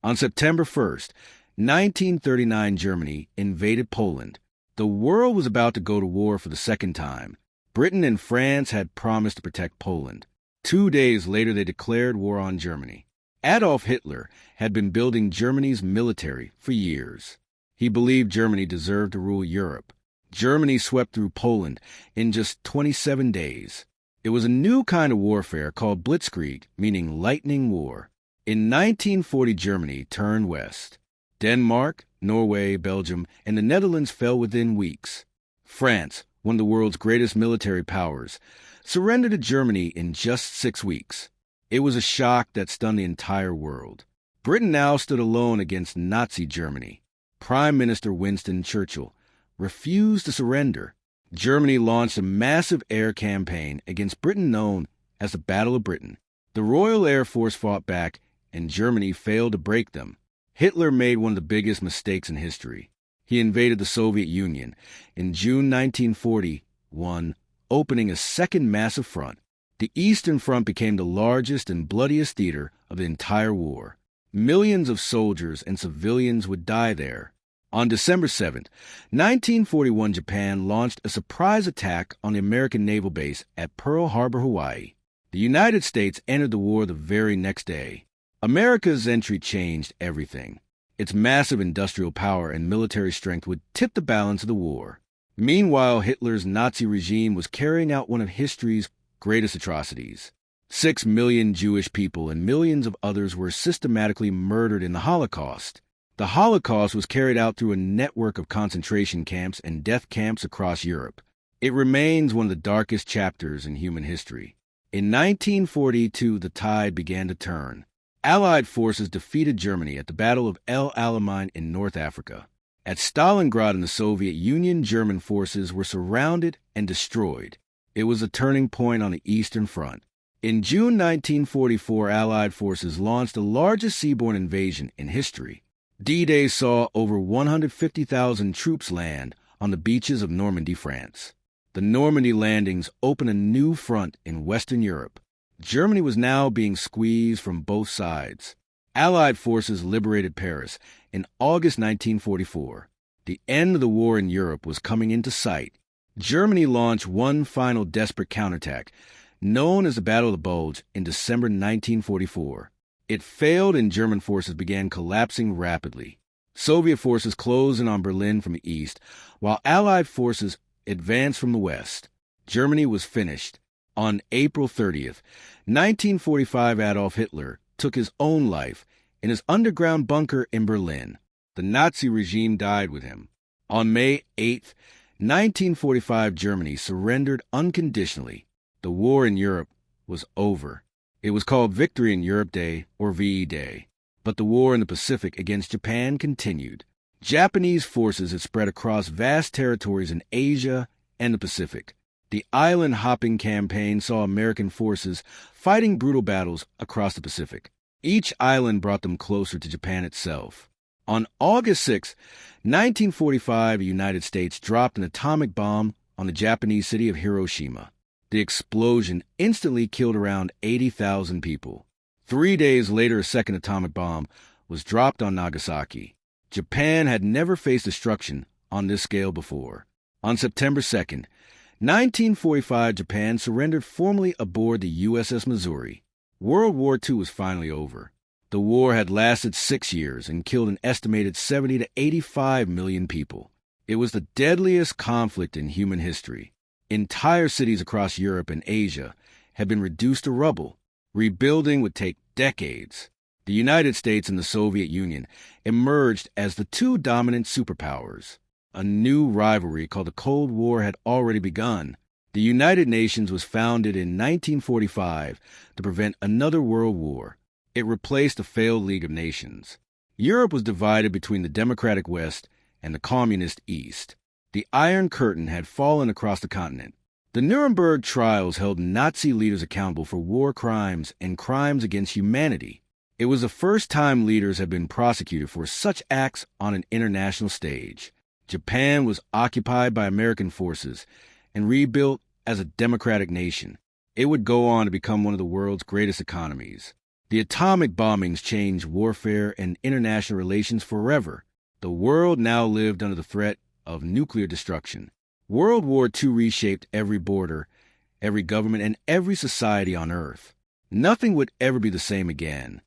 On September 1st, 1939, Germany invaded Poland. The world was about to go to war for the second time. Britain and France had promised to protect Poland. 2 days later, they declared war on Germany. Adolf Hitler had been building Germany's military for years. He believed Germany deserved to rule Europe. Germany swept through Poland in just 27 days. It was a new kind of warfare called Blitzkrieg, meaning lightning war. In 1940, Germany turned west. Denmark, Norway, Belgium, and the Netherlands fell within weeks. France, one of the world's greatest military powers, surrendered to Germany in just 6 weeks. It was a shock that stunned the entire world. Britain now stood alone against Nazi Germany. Prime Minister Winston Churchill refused to surrender. Germany launched a massive air campaign against Britain known as the Battle of Britain. The Royal Air Force fought back, and Germany failed to break them. Hitler made one of the biggest mistakes in history. He invaded the Soviet Union in June 1941, opening a second massive front. The Eastern Front became the largest and bloodiest theater of the entire war. Millions of soldiers and civilians would die there. On December 7, 1941, Japan launched a surprise attack on the American naval base at Pearl Harbor, Hawaii. The United States entered the war the very next day. America's entry changed everything. Its massive industrial power and military strength would tip the balance of the war. Meanwhile, Hitler's Nazi regime was carrying out one of history's greatest atrocities. 6 million Jewish people and millions of others were systematically murdered in the Holocaust. The Holocaust was carried out through a network of concentration camps and death camps across Europe. It remains one of the darkest chapters in human history. In 1942, the tide began to turn. Allied forces defeated Germany at the Battle of El Alamein in North Africa. At Stalingrad in the Soviet Union, German forces were surrounded and destroyed. It was a turning point on the Eastern Front. In June 1944, Allied forces launched the largest seaborne invasion in history. D-Day saw over 150,000 troops land on the beaches of Normandy, France. The Normandy landings opened a new front in Western Europe. Germany was now being squeezed from both sides. Allied forces liberated Paris in August 1944. The end of the war in Europe was coming into sight. Germany launched one final desperate counterattack, known as the Battle of the Bulge, in December 1944. It failed and German forces began collapsing rapidly. Soviet forces closed in on Berlin from the east, while Allied forces advanced from the west. Germany was finished. On April 30th, 1945, Adolf Hitler took his own life in his underground bunker in Berlin. The Nazi regime died with him. On May 8th, 1945, Germany surrendered unconditionally. The war in Europe was over. It was called Victory in Europe Day, or VE Day. But the war in the Pacific against Japan continued. Japanese forces had spread across vast territories in Asia and the Pacific. The island-hopping campaign saw American forces fighting brutal battles across the Pacific. Each island brought them closer to Japan itself. On August 6, 1945, the United States dropped an atomic bomb on the Japanese city of Hiroshima. The explosion instantly killed around 80,000 people. 3 days later, a second atomic bomb was dropped on Nagasaki. Japan had never faced destruction on this scale before. On September 2nd, 1945, Japan surrendered formally aboard the USS Missouri. World War II was finally over. The war had lasted 6 years and killed an estimated 70 to 85 million people. It was the deadliest conflict in human history. Entire cities across Europe and Asia had been reduced to rubble. Rebuilding would take decades. The United States and the Soviet Union emerged as the two dominant superpowers. A new rivalry called the Cold War had already begun. The United Nations was founded in 1945 to prevent another world war. It replaced the failed League of Nations. Europe was divided between the democratic West and the communist East. The Iron Curtain had fallen across the continent. The Nuremberg trials held Nazi leaders accountable for war crimes and crimes against humanity. It was the first time leaders had been prosecuted for such acts on an international stage. Japan was occupied by American forces and rebuilt as a democratic nation. It would go on to become one of the world's greatest economies. The atomic bombings changed warfare and international relations forever. The world now lived under the threat of nuclear destruction. World War II reshaped every border, every government, and every society on Earth. Nothing would ever be the same again.